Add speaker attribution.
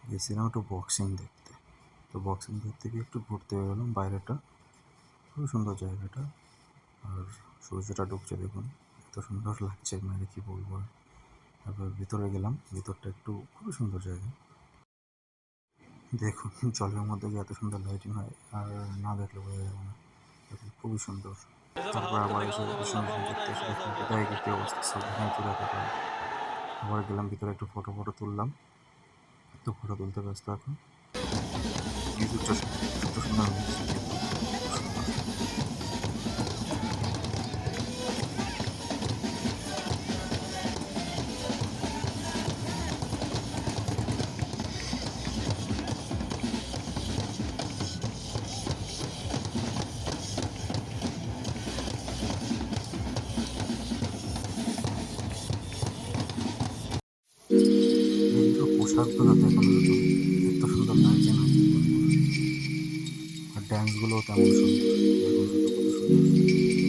Speaker 1: গেছিলাম একটু বক্সিং দেখতে। তো বক্সিং দেখতে গিয়ে একটু ঘুরতে বেরোলাম বাইরেটা। খুবই সুন্দর জায়গাটা। আর সূর্যটা ডুবছে দেখুন, এত সুন্দর লাগছে মানে কি বলবো আর। তারপর ভিতরে গেলাম, ভিতরটা একটু খুবই সুন্দর জায়গা। দেখুন জলের মধ্যে যে এত সুন্দর লাইটিং হয় আর না দেখলে বোঝা যাবে না। দেখুন খুবই সুন্দর। তারপর আবার এসে বিষ্ণু দেখতে এসে দেখুন জায়গার কি অবস্থা, সব ভেঙে চুরে একেবারে। আবার গেলাম ভিতরে, একটু ফটো ফটো তুললাম। তো ফটো তুলতে ব্যস্ত এখন। মিউজিকটা এত সুন্দর মিউজিক, দেখুন খুব সুন্দর। এইগুলো পোশাকগুলো দেখুন শুধু, এত সুন্দর লাগছে না কি বলবো। আর ড্যান্সগুলোও তেমন সুন্দর, দেখুন শুধু কত সুন্দর।